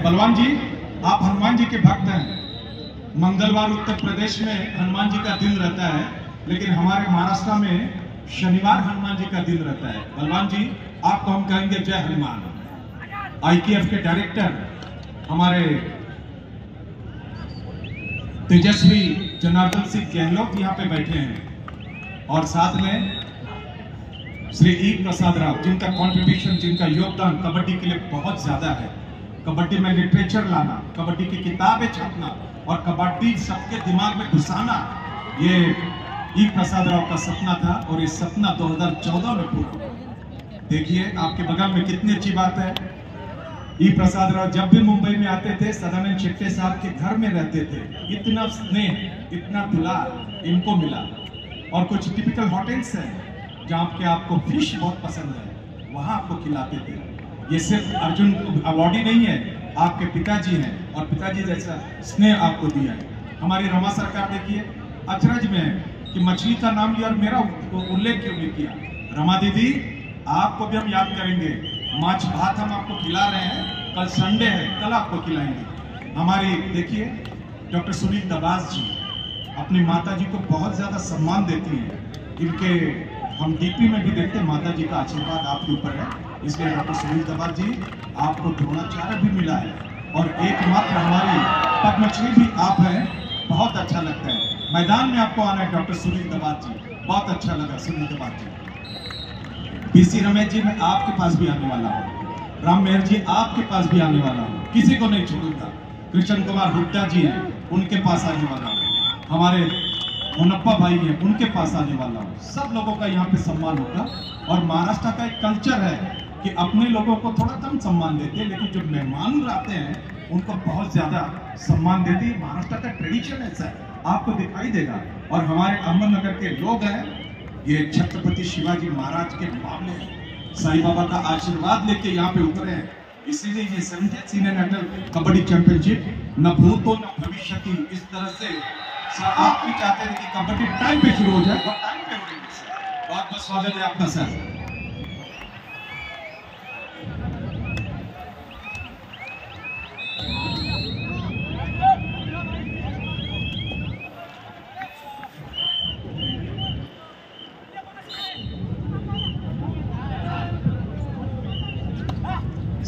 बलवान जी, आप हनुमान जी के भक्त हैं। मंगलवार उत्तर प्रदेश में हनुमान जी का दिन रहता है, लेकिन हमारे महाराष्ट्र में शनिवार हनुमान जी का दिन रहता है। बलवान जी, आपको हम कहेंगे जय हनुमान। आईकेएफ के डायरेक्टर हमारे तेजस्वी जनार्दन सिंह गहलोत यहाँ पे बैठे हैं, और साथ में श्री ई प्रसाद राव, जिनका कंट्रीब्यूशन, जिनका योगदान कबड्डी के लिए बहुत ज्यादा है। कबड्डी में लिटरेचर लाना, कबड्डी की किताबें छापना और कबड्डी सबके दिमाग में घुसाना, ये ई प्रसाद राव का सपना था, और ये सपना 2014 में पूरा हुआ। देखिए आपके बगल में कितनी अच्छी बात है। ई प्रसाद राव जब भी मुंबई में आते थे, सदानंद शेट्टे साहब के घर में रहते थे। इतना स्नेह, इतना दुलार इनको मिला। और कुछ टिपिकल होटल्स हैं जहाँ पे आपको फिश बहुत पसंद है, वहां आपको खिलाते थे। ये सिर्फ अर्जुन अवार्डी नहीं है, आपके पिताजी हैं, और पिताजी जैसा स्नेह आपको दिया है। हमारी रमा सरकार देखिए अचरज में है कि मछली का नाम लिया और मेरा उल्लेख क्यों नहीं किया। रमा दीदी, आपको भी हम याद करेंगे। माछ भात हम आपको खिला रहे हैं, कल संडे है, कल आपको खिलाएंगे। हमारी देखिए डॉक्टर सुनील दबास जी अपनी माता जी को बहुत ज्यादा सम्मान देती हैं। इनके हम डीपी में भी देखते हैं, माता जी का आशीर्वाद आपके ऊपर है, इसलिए डॉक्टर सुनील दबास जी आपको द्रोणाचार्य भी मिला है, और एकमात्र हमारी पद्मश्री भी आप हैं। बहुत अच्छा लगता है मैदान में आपको आना है डॉक्टर सुनील दबास जी, बहुत अच्छा लगा सुनील दबास जी। पीसी रमेश जी, मैं आपके पास भी आने वाला हूँ। राम मेहर जी, आपके पास भी आने वाला हूँ, किसी को नहीं छोड़ूंगा। कृष्ण कुमार हुड्डा जी हैं, उनके पास आने वाला हूँ। हमारे मुनप्पा भाई हैं, उनके पास आने वाला हूँ। सब लोगों का यहाँ पे सम्मान होगा। और महाराष्ट्र का एक कल्चर है कि अपने लोगों को थोड़ा कम सम्मान देते हैं, लेकिन जो मेहमान आते हैं उनको बहुत ज्यादा सम्मान देते हैं। महाराष्ट्र का ट्रेडिशन ऐसा है, आपको दिखाई देगा। और हमारे अहमदनगर के लोग हैं, ये छत्रपति शिवाजी महाराज के मामले हैं, साईं बाबा का आशीर्वाद लेके यहाँ पे उतरे हैं। इसीलिए ये 70th senior national kabaddi championship न भूतो न भविष्य की, इस तरह से आप भी चाहते हैं कि कबड्डी टाइम पे शुरू हो जाए, और टाइम पे हो रही है। बहुत बहुत स्वागत है आपका सर।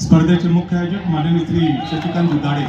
स्पर्धेचे मुख्य आयोजक माननीय Shri Shashikant दुधाडे।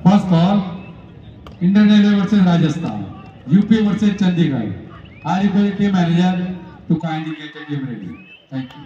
First call, Indian Railway versus Rajasthan, UP versus Chandigarh. I request the team manager to kindly get the team ready. Thank you.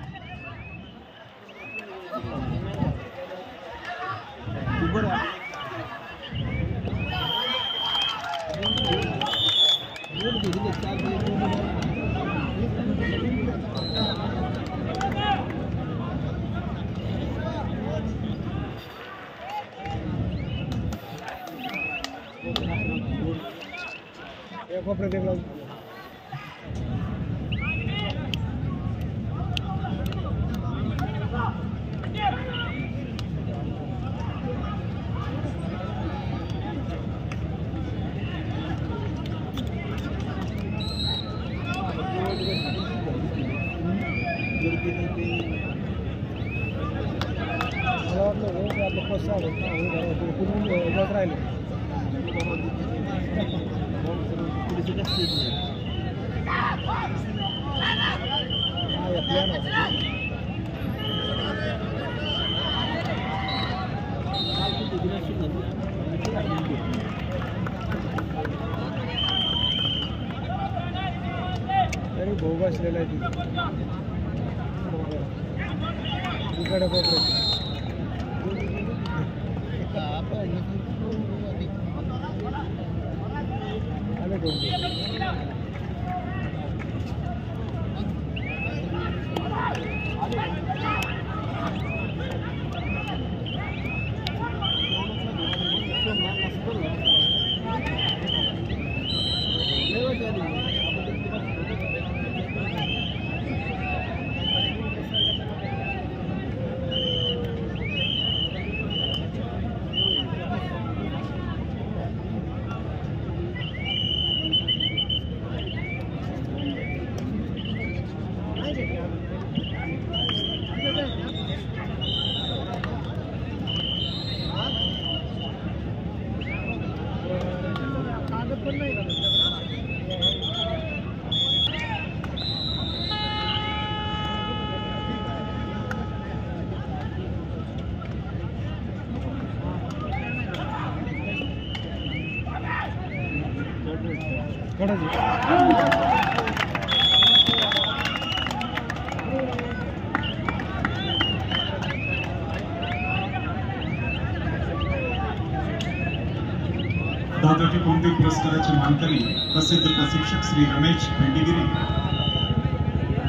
Dadoji कोंडे पुरस्काराचे मानकरी प्रसिद्ध प्रशिक्षक श्री रमेश भेंडीगिरी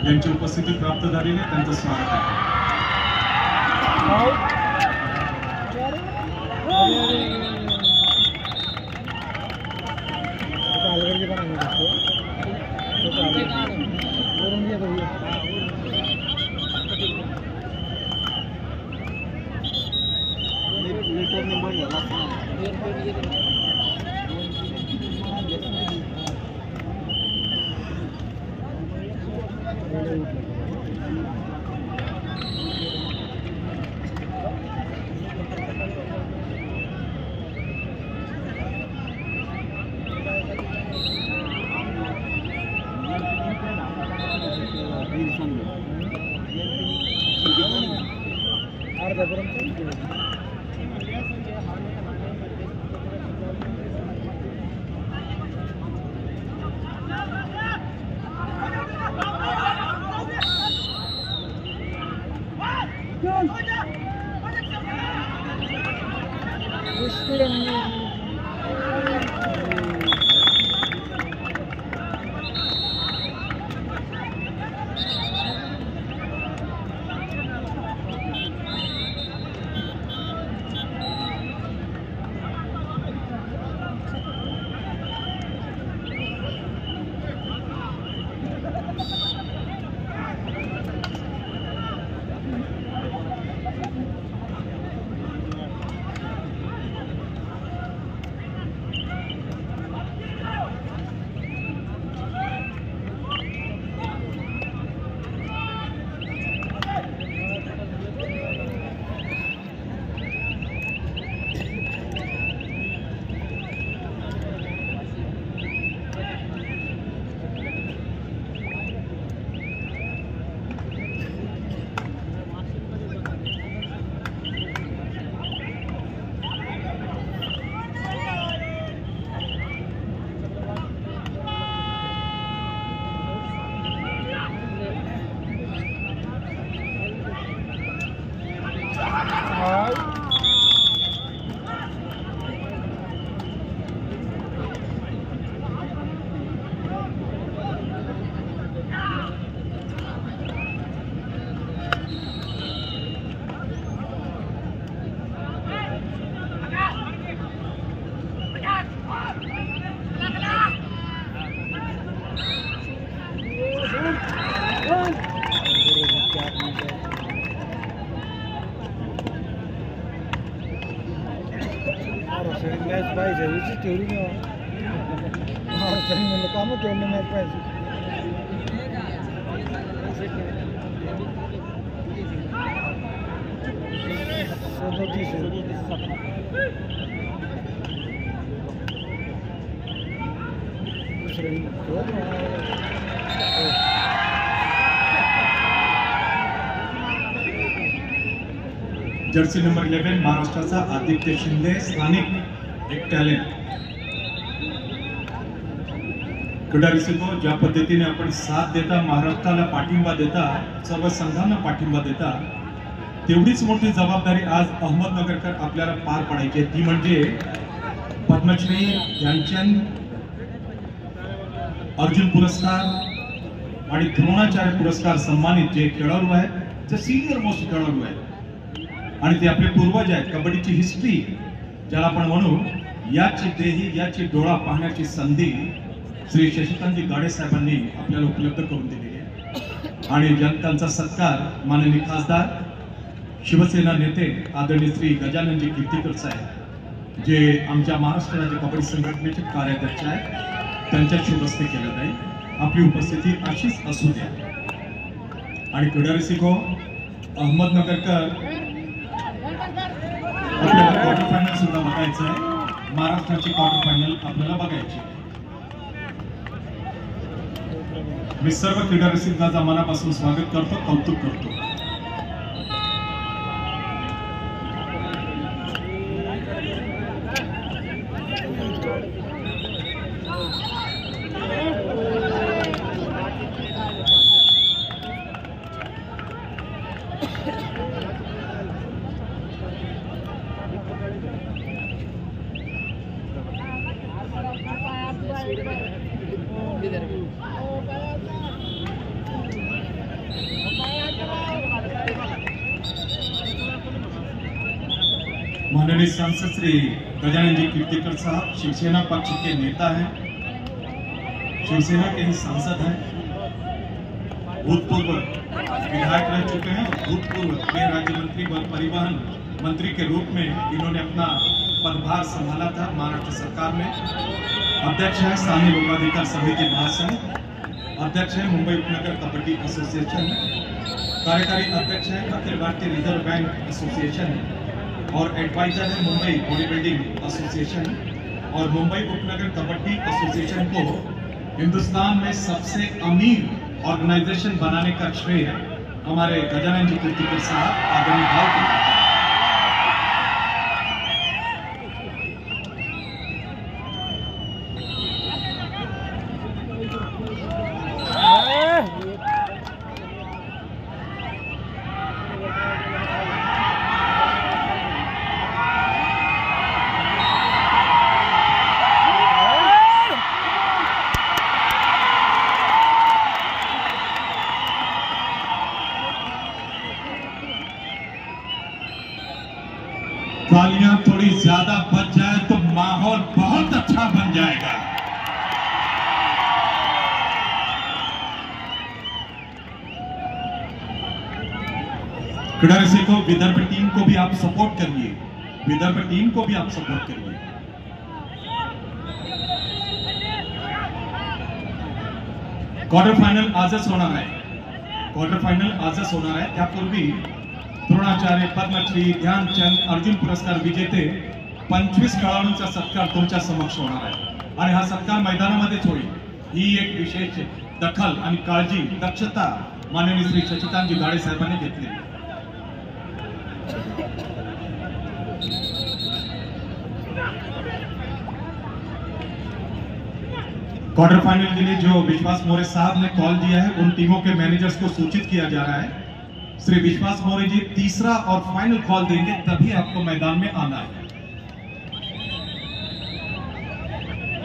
यांची उपस्थिती प्राप्त झालेली आहे, त्यांचं स्वागत आहे. पाहिजे हिची तेवढी म्हणलं कामं तेवढं नाही पाहिजे जर्सी नंबर 11 महाराष्ट्राचा आदित्य शिंदे, स्थानिक एक टॅलेंट. क्रीडारसिको, ज्या पद्धतीने आपण साथ देता, महाराष्ट्राला पाठिंबा देता, सर्व संघांना पाठिंबा देता, तेवढीच मोठी जबाबदारी आज अहमदनगरकर आपल्याला पार पाडायची आहे. ती म्हणजे पद्मश्री ध्यानचंद, अर्जुन पुरस्कार आणि द्रोणाचार्य पुरस्कार सन्मानित जे खेळाडू आहेत, जे सिनियर मोस्ट खेळाडू आहेत आणि ते आपले पूर्वज आहेत. कबड्डीची हिस्ट्री ज्याला आपण म्हणू, याची देही याची डोळा पाहण्याची संधी श्री शशिकांतजी गाडे साहेबांनी आपल्याला उपलब्ध करून दिलेली आहे. आणि जनतांचा सत्कार माननीय खासदार, शिवसेना नेते आदरणीय श्री गजाननजी कीर्तीकर साहेब, जे आमच्या महाराष्ट्र राज्य कबड्डी संघटनेचे कार्याध्यक्ष आहेत, त्यांच्या शुभ हस्ते केलं जाईल. आपली उपस्थिती अशीच असू द्या. आणि क्रीडारसिको, अहमदनगरकर आपल्याला क्वार्टर फायनल सुद्धा बघायचं आहे. महाराष्ट्राची क्वार्टर फायनल आपल्याला बघायची. मी सर्व क्रीडा रसिकांचा मनापासून स्वागत करतो, कौतुक करतो. माननीय सांसद श्री गजाननजी कीर्तिकर साहब शिवसेना पक्ष के नेता हैं, शिवसेना के ही सांसद हैं, भूतपूर्व विधायक रह चुके हैं और भूतपूर्व गृह राज्य मंत्री व परिवहन मंत्री के रूप में इन्होंने अपना पदभार संभाला था महाराष्ट्र सरकार में. अध्यक्ष है स्थानीय लोकाधिकार समिति महासंघ, अध्यक्ष है मुंबई उपनगर कबड्डी एसोसिएशन, कार्यकारी अध्यक्ष है Akhil Bharatiya reserve bank association और एडवाइजर है मुंबई बॉडी बिल्डिंग एसोसिएशन. और मुंबई उपनगर कबड्डी एसोसिएशन को हिंदुस्तान में सबसे अमीर ऑर्गेनाइजेशन बनाने का श्रेय हमारे गजानन जी कीर्तिकर साहब आदरणीय भाव को. तालियां थोड़ी ज्यादा बच जाए तो माहौल बहुत अच्छा बन जाएगा. क्रीडारसिक को, विदर्भ टीम को भी आप सपोर्ट करिए, विदर्भ टीम को भी आप सपोर्ट करिए. क्वार्टर फायनल आजच होणार आहे, क्वार्टर फायनल आजच होणार आहे. त्यापूर्वी द्रोणाचार्य, पद्मश्री, ध्यानचंद, अर्जुन पुरस्कार विजेते 25 खेळाडूंचा सत्कार तुमच्या समक्ष होणार आहे आणि हा सत्कार मैदानामध्येच होईल. ही एक विशेष दखल आणि काळजी, दक्षता माननीय श्री शशिकांतजी गाडे साहेबांनी घेतली. क्वार्टर फाइनल के लिए जो विश्वास मोरे साहब ने कॉल दिया है, उन टीमों के मैनेजर्स को सूचित किया जा रहा है. श्री विश्वास मोरे जी तीसरा और फाइनल कॉल देंगे, तभी आपको मैदान में आना है.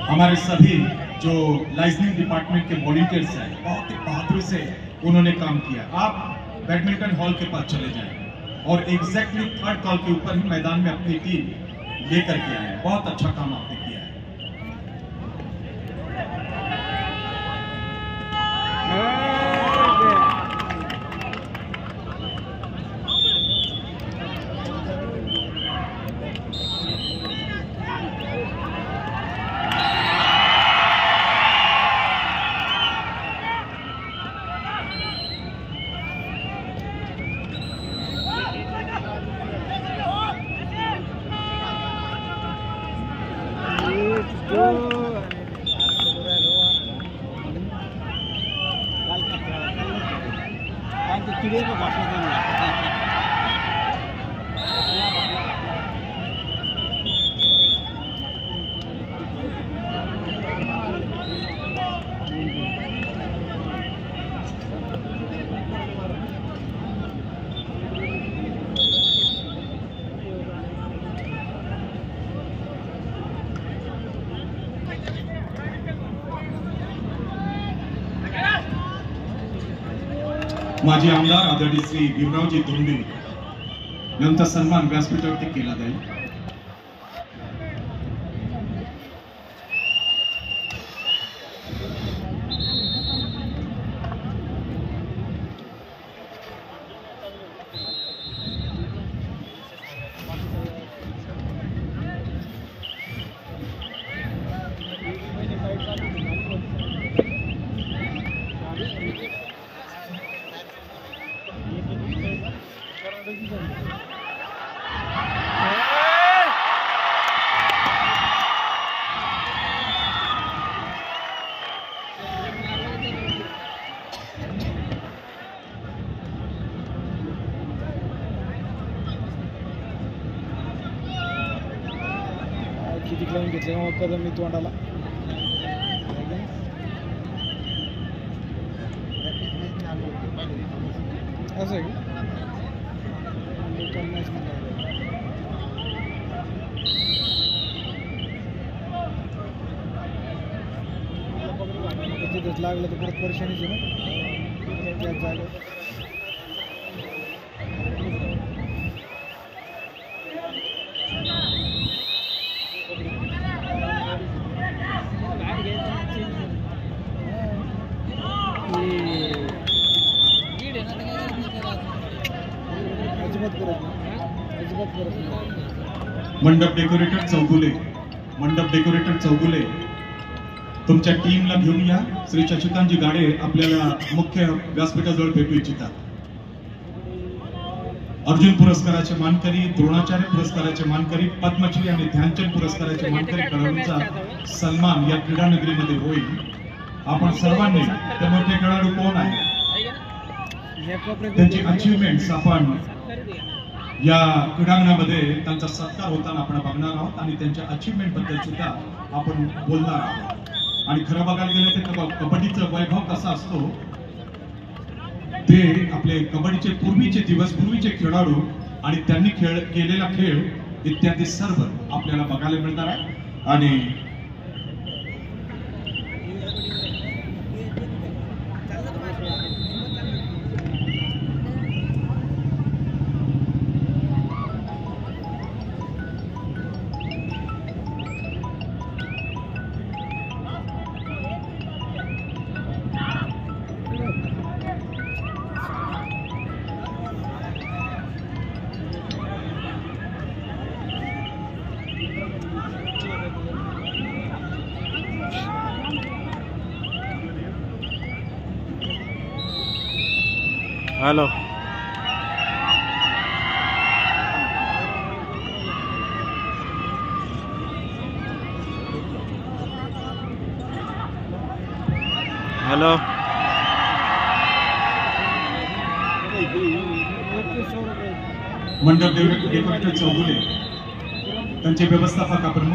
हमारे सभी जो लाइजनिंग डिपार्टमेंट के वॉलंटियर्स हैं, बहुत ही बहादुरी से उन्होंने काम किया. आप बैडमिंटन हॉल के पास चले जाएं और एग्जैक्टली थर्ड कॉल के ऊपर ही मैदान में अपनी टीम लेकर के आए. बहुत अच्छा काम आपने किया है. चिड़िया को भाषण करना माजी आमदार आदरणीय श्री भीमरावजी धोंडे यांचा सन्मान व्यासपीठावरती केला जाईल. किती लावून घेतले मग कदम मी तोंडाला असं आहे तिथेच लागलं तर परत परेशानीच आहे ना त्याच जागेवर. मंडप डेकोरेटर चौगुले तुमच्या टीमला घेऊन या. श्री शशिकांतजी गाडे आपल्याला मुख्य व्यासपीठाजवळ भेटू इच्छितात. अर्जुन पुरस्काराचे मानकरी, द्रोणाचार्य पुरस्काराचे मानकरी, पद्मश्री आणि ध्यानचंद पुरस्काराचे मानकरी खेळाडूंचा सन्मान या क्रीडा नगरीमध्ये होईल. आपण सर्वांनी ते मोठे खेळाडू कोण आहेत त्यांची अचीवमेंट्स आपण या क्रीडांगणामध्ये त्यांचा सत्कार होताना आपण बघणार आहोत आणि त्यांच्या अचीवमेंट बद्दल सुद्धा आपण बोलणार आहोत. आणि खरं बघायला गेलं तर कबड्डीचं वैभव कसा असतो ते आपले कबड्डीचे पूर्वीचे दिवस, पूर्वीचे खेळाडू आणि त्यांनी केलेला खेळ इत्यादी सर्व आपल्याला बघायला मिळणार आहे. आणि हेलो हेलो मंडप डेकोरेटर चौगुले त्यांचे व्यवस्थापक आपण